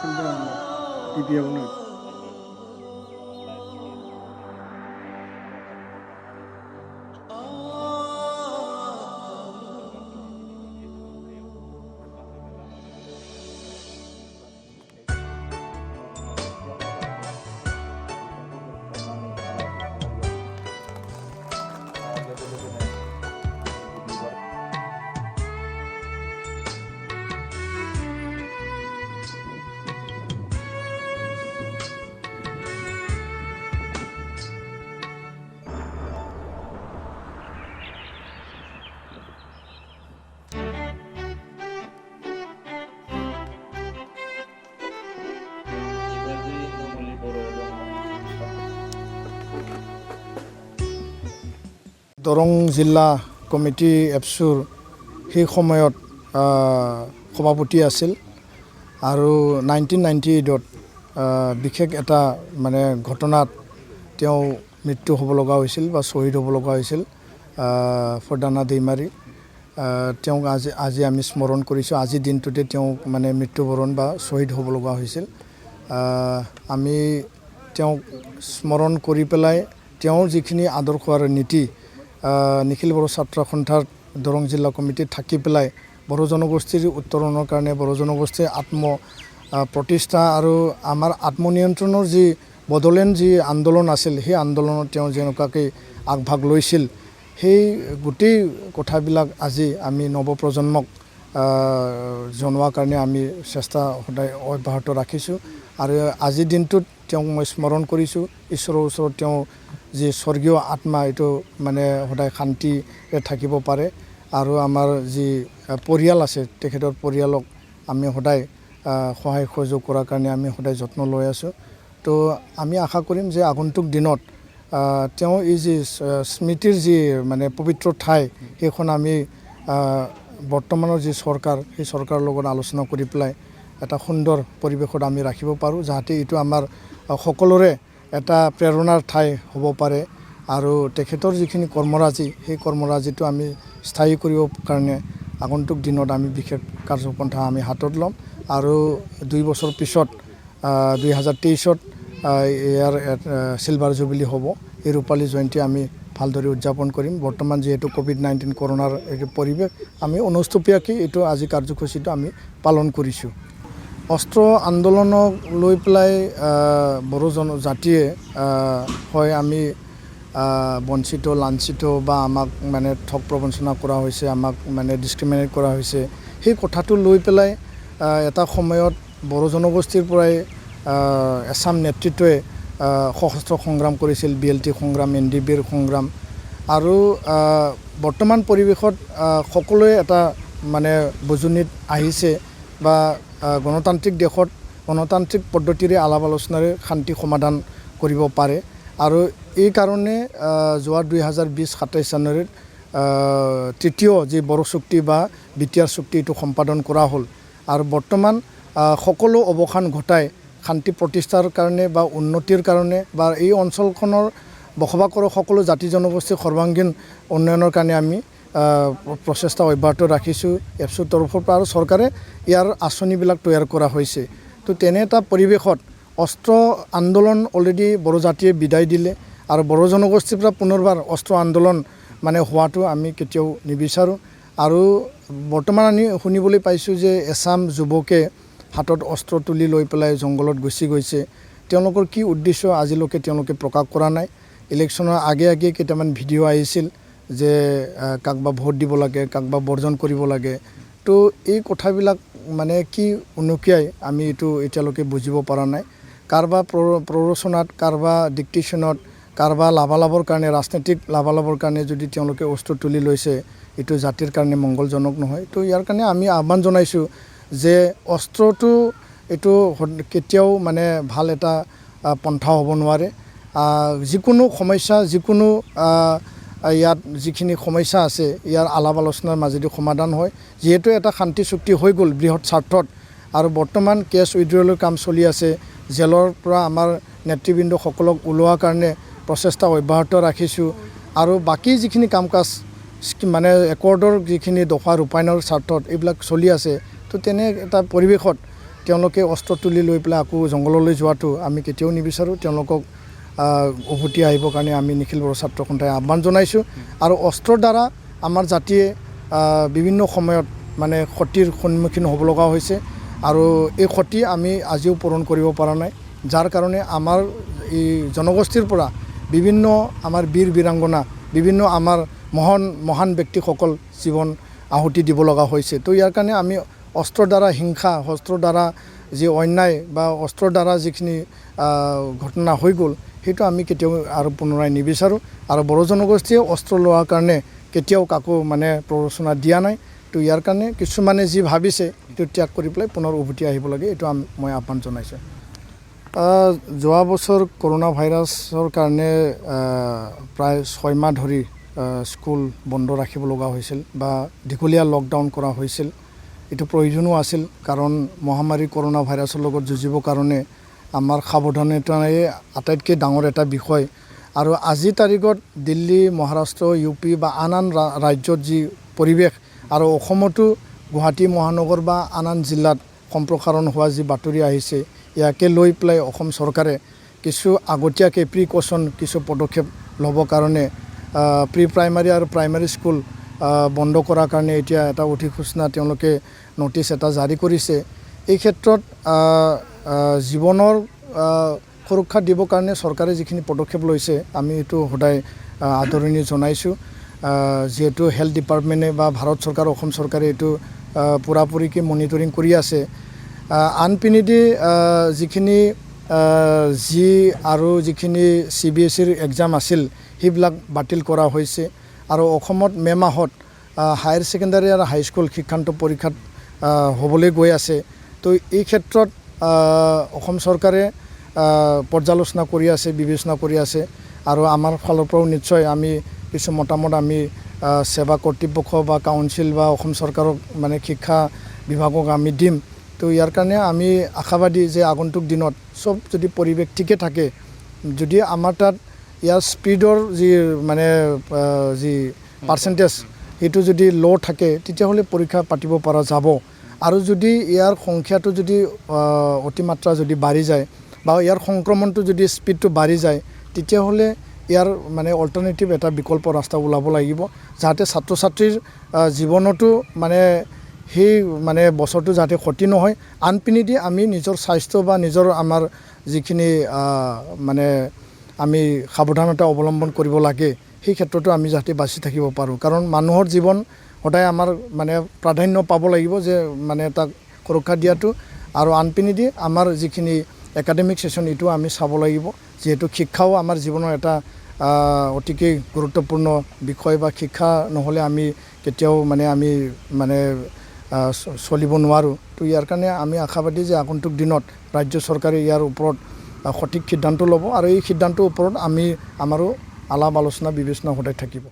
दासिमबो आङो गिबियावनो দৰং জিলা কমিটি এপছুৰ সেই সময়ত সভাপতি আছিল আৰু 1998ত বিশেষ এটা মানে ঘটনাত তেওঁ মৃত্যু হ'ব লগা হৈছিল বা শহীদ হ'ব লগা হৈছিল ফৰদানা दैमारी তেওঁক আজি আমি স্মৰণ কৰিছোঁ আজি দিনটোতে তেওঁ মানে মৃত্যুবৰণ বা শহীদ হ'ব লগা হৈছিল আমি তেওঁক স্মৰণ কৰি পেলাই তেওঁৰ যিখিনি আদৰ্শ আৰু নীতি নিখিল বড়ো ছাত্ৰ সন্থাৰ দৰং জিলা কমিটিত থাকি পেলাই বড়ো জনগোষ্ঠীৰ উত্তৰণৰ কাৰণে বড়ো জনগোষ্ঠীৰ প্ৰতিষ্ঠা আৰু আমাৰ আত্মনিয়ন্ত্ৰণৰ যি বড়োলেণ্ড যি আন্দোলন আছিল সেই আন্দোলনত তেওঁ যেনেকুৱাকৈ আগভাগ লৈছিল সেই গোটেই কথাবিলাক আজি আমি নৱপ্ৰজন্মক জনোৱাৰ কাৰণে আমি চেষ্টা সদায় অব্যাহত ৰাখিছোঁ আৰু আজিৰ দিনটোত তেওঁক মই স্মৰণ কৰিছোঁ ঈশ্বৰৰ ওচৰত তেওঁ যি স্বৰ্গীয় আত্মা এইটো মানে সদায় শান্তিৰে থাকিব পাৰে আৰু আমাৰ যি পৰিয়াল আছে তেখেতৰ পৰিয়ালক আমি সদায় সহায় সহযোগ কৰাৰ কাৰণে আমি সদায় যত্ন লৈ আছোঁ তো আমি আশা কৰিম যে আগন্তুক দিনত তেওঁ এই যি স্মৃতিৰ যি মানে পবিত্ৰ ঠাই সেইখন আমি বৰ্তমানৰ যি চৰকাৰ সেই চৰকাৰৰ লগত আলোচনা কৰি পেলাই এটা সুন্দৰ পৰিৱেশত আমি ৰাখিব পাৰোঁ যাতে এইটো আমাৰ সকলোৰে এটা প্ৰেৰণাৰ ঠাই হ'ব পাৰে আৰু তেখেতৰ যিখিনি কৰ্মৰাজি সেই কৰ্মৰাজিটো আমি স্থায়ী কৰিবৰ কাৰণে আগন্তুক দিনত আমি বিশেষ কাৰ্যপন্থা আমি হাতত ল'ম আৰু 2 বছৰ পিছত 2023ত ইয়াৰ সিলভাৰ জুবিলি হ'ব এই ৰূপালী জয়ন্তী আমি ভালদৰে উদযাপন কৰিম বৰ্তমান যেহেতু কোভিড-19 কৰোনাৰ এই পৰিৱেশ আমি অনুষ্টুপীয়াকৈ এইটো আজি কাৰ্যসূচীটো আমি পালন কৰিছোঁ অস্ত্ৰ আন্দোলনক লৈ পেলাই বড়ো জনজাতিয়ে হয় আমি বঞ্চিত লাঞ্ছিত বা আমাক মানে ঠগ প্ৰবঞ্চনা কৰা হৈছে আমাক মানে ডিছক্ৰিমিনেট কৰা হৈছে সেই কথাটো লৈ পেলাই এটা সময়ত বড়ো জনগোষ্ঠীৰ পৰাই এছাম নেতৃত্বই সশস্ত্ৰ সংগ্ৰাম কৰিছিল BLT সংগ্ৰাম NDBৰ সংগ্ৰাম আৰু বৰ্তমান পৰিৱেশত সকলোৱে এটা মানে বুজনিত আহিছে বা গণতান্ত্ৰিক দেশত গণতান্ত্ৰিক পদ্ধতিৰে আলাপ আলোচনাৰে শান্তি সমাধান কৰিব পাৰে আৰু এই কাৰণে যোৱা 2020-27 জানুৱাৰীত তৃতীয় যি বড়ো চুক্তি বা বিটিআৰ চুক্তি এইটো সম্পাদন কৰা হ'ল আৰু বৰ্তমান সকলো অৱসান ঘটাই শান্তি প্ৰতিষ্ঠাৰ কাৰণে বা উন্নতিৰ কাৰণে বা এই অঞ্চলখনৰ বসবাস কৰা সকলো জাতি জনগোষ্ঠীৰ সৰ্বাংগীন উন্নয়নৰ কাৰণে আমি প্ৰচেষ্টা অব্যাহত ৰাখিছোঁ এপছুৰ তৰফৰ পৰা আৰু চৰকাৰে ইয়াৰ আঁচনিবিলাক তৈয়াৰ কৰা হৈছে তো তেনে এটা পৰিৱেশত অস্ত্ৰ আন্দোলন অলৰেডি বড়ো জাতিয়ে বিদায় দিলে আৰু বড়ো জনগোষ্ঠীৰ পৰা পুনৰবাৰ অস্ত্ৰ আন্দোলন মানে হোৱাটো আমি কেতিয়াও নিবিচাৰোঁ আৰু বৰ্তমান আমি শুনিবলৈ পাইছোঁ যে এছাম যুৱকে হাতত অস্ত্ৰ তুলি লৈ পেলাই জংঘলত গুচি গৈছে তেওঁলোকৰ কি উদ্দেশ্য আজিলৈকে তেওঁলোকে প্ৰকাশ কৰা নাই ইলেকশ্যনৰ আগে কেইটামান ভিডিঅ' আহিছিল যে কাকবা ভোট দিব লাগে কাকবা বৰ্জন কৰিব লাগে তো এই কথাবিলাক মানে কি উনুকিয়াই আমি এইটো এতিয়ালৈকে বুজিব পৰা নাই কাৰবা প্ৰৰোচনাত কাৰবা ডিক্টেশ্যনত কাৰবা লাভালাভৰ কাৰণে ৰাজনৈতিক লাভালাভৰ কাৰণে যদি তেওঁলোকে অস্ত্ৰ তুলি লৈছে এইটো জাতিৰ কাৰণে মংগলজনক নহয় তো ইয়াৰ কাৰণে আমি আহ্বান জনাইছোঁ যে অস্ত্ৰটো এইটো কেতিয়াও মানে ভাল এটা পন্থা হ'ব নোৱাৰে যিকোনো সমস্যা যিকোনো ইয়াত যিখিনি সমস্যা আছে ইয়াৰ আলাপ আলোচনাৰ মাজেদি সমাধান হয় যেহেতু এটা শান্তি চুক্তি হৈ গ'ল বৃহৎ স্বাৰ্থত আৰু বৰ্তমান কেছ উইথড্ৰলৰ কাম চলি আছে জেলৰ পৰা আমাৰ নেতৃবৃন্দসকলক ওলোৱাৰ কাৰণে প্ৰচেষ্টা অব্যাহত ৰাখিছোঁ আৰু বাকী যিখিনি কাম কাজ মানে একৰ্ডৰ যিখিনি দফা ৰূপায়ণৰ স্বাৰ্থত এইবিলাক চলি আছে তো তেনে এটা পৰিৱেশত তেওঁলোকে অস্ত্ৰ তুলি লৈ পেলাই আকৌ জংঘললৈ যোৱাটো আমি কেতিয়াও নিবিচাৰোঁ। তেওঁলোকক উভতি আহিবৰ কাৰণে আমি নিখিল বড়ো ছাত্ৰ সন্থাই আহ্বান জনাইছোঁ। আৰু অস্ত্ৰৰ দ্বাৰা আমাৰ জাতিয়ে বিভিন্ন সময়ত মানে ক্ষতিৰ সন্মুখীন হ'ব লগা হৈছে আৰু এই ক্ষতি আমি আজিও পূৰণ কৰিব পৰা নাই। যাৰ কাৰণে আমাৰ এই জনগোষ্ঠীৰ পৰা বিভিন্ন আমাৰ বীৰ বীৰাংগনা, বিভিন্ন আমাৰ মহান ব্যক্তিসকল জীৱন আহুতি দিব লগা হৈছে। তো ইয়াৰ কাৰণে আমি অস্ত্ৰৰ দ্বাৰা হিংসা, অস্ত্ৰৰ দ্বাৰা যি অন্যায় বা অস্ত্ৰৰ দ্বাৰা যিখিনি ঘটনা হৈ গ'ল, সেইটো আমি কেতিয়াও আৰু পুনৰাই নিবিচাৰোঁ। আৰু বড়ো জনগোষ্ঠীয়ে অস্ত্ৰ লোৱাৰ কাৰণে কেতিয়াও কাকো মানে প্ৰৰোচনা দিয়া নাই। তো ইয়াৰ কাৰণে কিছুমানে যি ভাবিছে সেইটো ত্যাগ কৰি পেলাই পুনৰ উভতি আহিব লাগে, এইটো মই আহ্বান জনাইছোঁ। যোৱা বছৰ কৰোণা ভাইৰাছৰ কাৰণে প্ৰায় 6 মাহ ধৰি স্কুল বন্ধ ৰাখিব লগা হৈছিল বা দীঘলীয়া লকডাউন কৰা হৈছিল। এইটো প্ৰয়োজনো আছিল, কাৰণ মহামাৰী কৰোণা ভাইৰাছৰ লগত যুঁজিবৰ কাৰণে আমাৰ সাৱধানতাই আটাইতকৈ ডাঙৰ এটা বিষয়। আৰু আজিৰ তাৰিখত দিল্লী, মহাৰাষ্ট্ৰ, ইউ পি বা আন ৰাজ্যত যি পৰিৱেশ আৰু অসমতো গুৱাহাটী মহানগৰ বা আন জিলাত সম্প্ৰসাৰণ হোৱা যি বাতৰি আহিছে, ইয়াকে লৈ পেলাই অসম চৰকাৰে কিছু আগতীয়াকৈ প্ৰিকশ্যন কিছু পদক্ষেপ ল'বৰ কাৰণে প্ৰি প্ৰাইমাৰী আৰু প্ৰাইমাৰী স্কুল বন্ধ কৰাৰ কাৰণে এতিয়া এটা অধিসূচনা তেওঁলোকে নটিচ এটা জাৰি কৰিছে। এই ক্ষেত্ৰত জীৱনৰ সুৰক্ষা দিবৰ কাৰণে চৰকাৰে যিখিনি পদক্ষেপ লৈছে আমি এইটো সদায় আদৰণি জনাইছোঁ। যিহেতু হেল্থ ডিপাৰ্টমেণ্টে বা ভাৰত চৰকাৰ, অসম চৰকাৰে এইটো পূৰাপূৰিকৈ মনিটৰিং কৰি আছে। আনপিনেদি যিখিনি আৰু যিখিনি CBSEৰ এক্সাম আছিল সেইবিলাক বাতিল কৰা হৈছে। আৰু অসমত মে' মাহত হায়াৰ ছেকেণ্ডাৰী আৰু হাইস্কুল শিক্ষান্ত পৰীক্ষাত হ'বলৈ গৈ আছে। তো এই ক্ষেত্ৰত অসম চৰকাৰে পৰ্যালোচনা কৰি আছে, বিবেচনা কৰি আছে। আৰু আমাৰ ফালৰ পৰাও নিশ্চয় আমি কিছু মতামত আমি সেৱা কৰ্তৃপক্ষ বা কাউন্সিল বা অসম চৰকাৰক মানে শিক্ষা বিভাগক আমি দিম। তো ইয়াৰ কাৰণে আমি আশাবাদী যে আগন্তুক দিনত চব যদি পৰিৱেশ ঠিকে থাকে, যদি আমাৰ তাত ইয়াৰ স্পীডৰ যি মানে যি পাৰ্চেণ্টেজ সেইটো যদি ল' থাকে, তেতিয়াহ'লে পৰীক্ষা পাতিব পৰা যাব। আৰু যদি ইয়াৰ সংখ্যাটো যদি অতিমাত্ৰা যদি বাঢ়ি যায় বা ইয়াৰ সংক্ৰমণটো যদি স্পীডটো বাঢ়ি যায়, তেতিয়াহ'লে ইয়াৰ মানে অল্টাৰনেটিভ এটা বিকল্প ৰাস্তা ওলাব লাগিব, যাতে ছাত্ৰ ছাত্ৰীৰ জীৱনতো মানে সেই মানে বছৰটো যাতে ক্ষতি নহয়। আনপিনেদি আমি নিজৰ স্বাস্থ্য বা নিজৰ আমাৰ যিখিনি মানে আমি সাৱধানতা অৱলম্বন কৰিব লাগে, সেই ক্ষেত্ৰতো আমি যাতে বাচি থাকিব পাৰোঁ। কাৰণ মানুহৰ জীৱন সদায় আমাৰ মানে প্ৰাধান্য পাব লাগিব, যে মানে তাক সুৰক্ষা দিয়াটো। আৰু আনপিনেদি আমাৰ যিখিনি একাডেমিক ছেশ্যন এইটো আমি চাব লাগিব, যিহেতু শিক্ষাও আমাৰ জীৱনৰ এটা অতিকৈ গুৰুত্বপূৰ্ণ বিষয়। বা শিক্ষা নহ'লে আমি কেতিয়াও আমি চলিব নোৱাৰোঁ। তো ইয়াৰ কাৰণে আমি আশাবাদী যে আগন্তুক দিনত ৰাজ্য চৰকাৰে ইয়াৰ ওপৰত সঠিক সিদ্ধান্ত ল'ব। আৰু এই সিদ্ধান্তৰ ওপৰত আমাৰো আলাপ আলোচনা বিবেচনা সদায় থাকিব।